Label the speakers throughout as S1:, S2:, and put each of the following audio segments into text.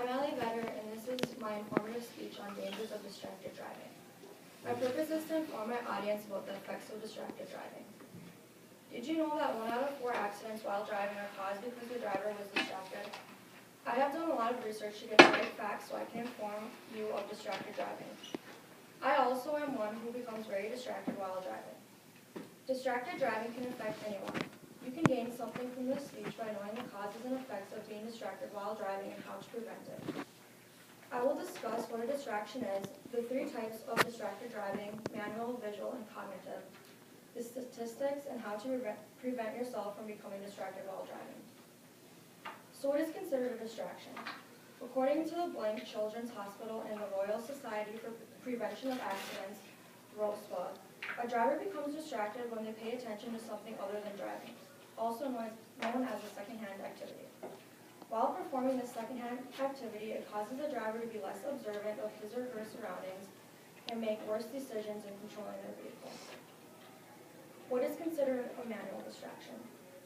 S1: I'm AlLee, and this is my informative speech on dangers of distracted driving. My purpose is to inform my audience about the effects of distracted driving. Did you know that 1 out of 4 accidents while driving are caused because the driver was distracted? I have done a lot of research to get the right facts so I can inform you of distracted driving. I also am one who becomes very distracted while driving. Distracted driving can affect anyone. You can gain something from this speech by knowing the causes and effects of being distracted while driving and how to prevent it. I will discuss what a distraction is, the 3 types of distracted driving, manual, visual, and cognitive, the statistics, and how to prevent yourself from becoming distracted while driving. So what is considered a distraction? According to the Blank Children's Hospital and the Royal Society for Prevention of Accidents, ROSPA, a driver becomes distracted when they pay attention to something other than driving, also known as a second-hand activity. While performing this second-hand activity, it causes the driver to be less observant of his or her surroundings and make worse decisions in controlling their vehicle. What is considered a manual distraction?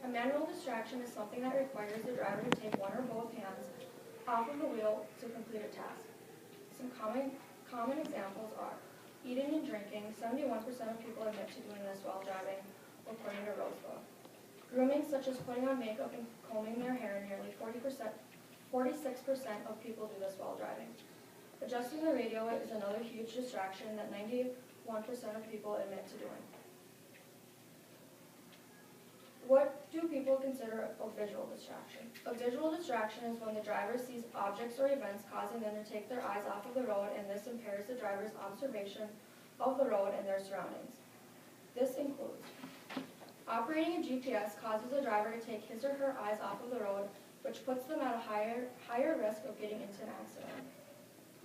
S1: A manual distraction is something that requires the driver to take one or both hands off of the wheel to complete a task. Some common examples are eating and drinking. 71% of people admit to doing this while driving, according to ROSPA. Grooming, such as putting on makeup and combing their hair, nearly 46% of people do this while driving. Adjusting the radio is another huge distraction that 91% of people admit to doing. What do people consider a visual distraction? A visual distraction is when the driver sees objects or events causing them to take their eyes off of the road, and this impairs the driver's observation of the road and their surroundings. This includes operating a GPS causes a driver to take his or her eyes off of the road, which puts them at a higher risk of getting into an accident.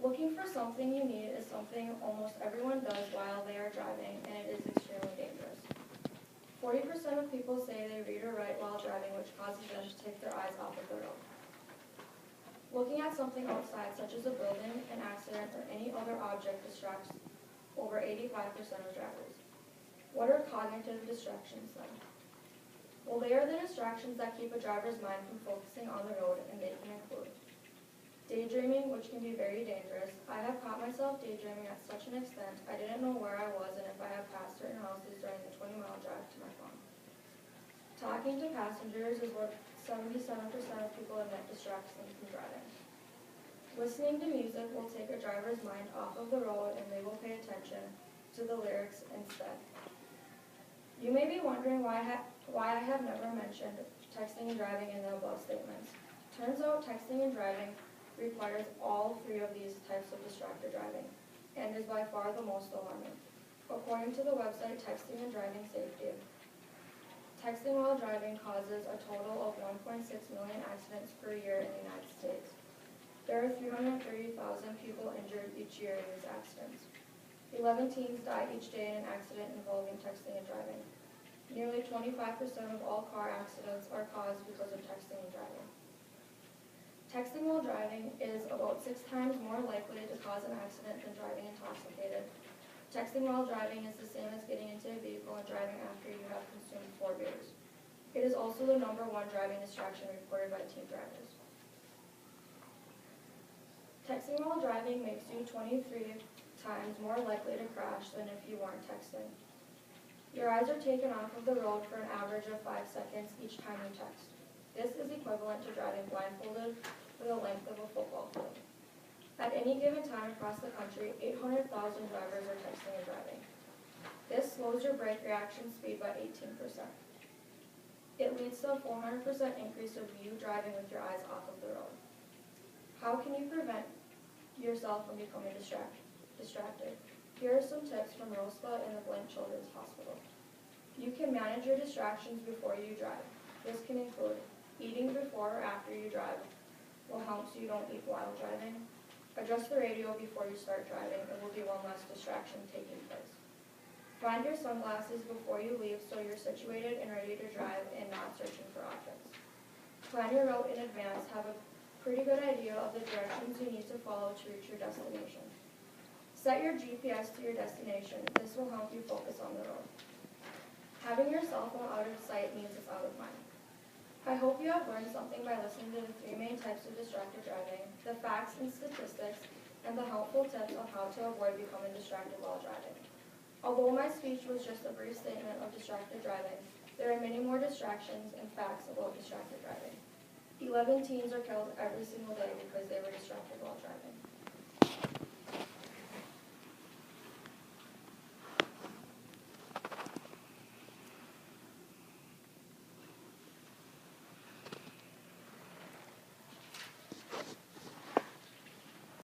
S1: Looking for something you need is something almost everyone does while they are driving, and it is extremely dangerous. 40% of people say they read or write while driving, which causes them to take their eyes off of the road. Looking at something outside, such as a building, an accident, or any other object distracts over 85% of drivers. What are cognitive distractions then? Well, they are the distractions that keep a driver's mind from focusing on the road, and they can include daydreaming, which can be very dangerous. I have caught myself daydreaming at such an extent I didn't know where I was and if I had passed certain houses during the 20-mile drive to my farm. Talking to passengers is what 77% of people admit distracts them from driving. Listening to music will take a driver's mind off of the road and they will pay attention to the lyrics instead. You may be wondering why I have never mentioned texting and driving in the above statements. Turns out texting and driving requires all 3 of these types of distracted driving, and is by far the most alarming. According to the website Texting and Driving Safety, texting while driving causes a total of 1.6 million accidents per year in the United States. There are 330,000 people injured each year in these accidents. 11 teens die each day in an accident involving texting and driving. Nearly 25% of all car accidents are caused because of texting and driving. Texting while driving is about 6 times more likely to cause an accident than driving intoxicated. Texting while driving is the same as getting into a vehicle and driving after you have consumed 4 beers. It is also the #1 driving distraction reported by teen drivers. Texting while driving makes you 23 times more likely to crash than if you weren't texting. Your eyes are taken off of the road for an average of 5 seconds each time you text. This is equivalent to driving blindfolded for the length of a football field. At any given time across the country, 800,000 drivers are texting and driving. This slows your brake reaction speed by 18%. It leads to a 400% increase of you driving with your eyes off of the road. How can you prevent yourself from becoming distracted? Here are some tips from ROSPA and the Blank Children's Hospital. You can manage your distractions before you drive. This can include eating before or after you drive will help so you don't eat while driving. Adjust the radio before you start driving. It will be one less distraction taking place. Find your sunglasses before you leave so you're situated and ready to drive and not searching for objects. Plan your route in advance. Have a pretty good idea of the directions you need to follow to reach your destination. Set your GPS to your destination. This will help you focus on the road. Having your cell phone out of sight means it's out of mind. I hope you have learned something by listening to the three main types of distracted driving, the facts and statistics, and the helpful tips on how to avoid becoming distracted while driving. Although my speech was just a brief statement of distracted driving, there are many more distractions and facts about distracted driving. 11 teens are killed every single day because they were distracted while driving.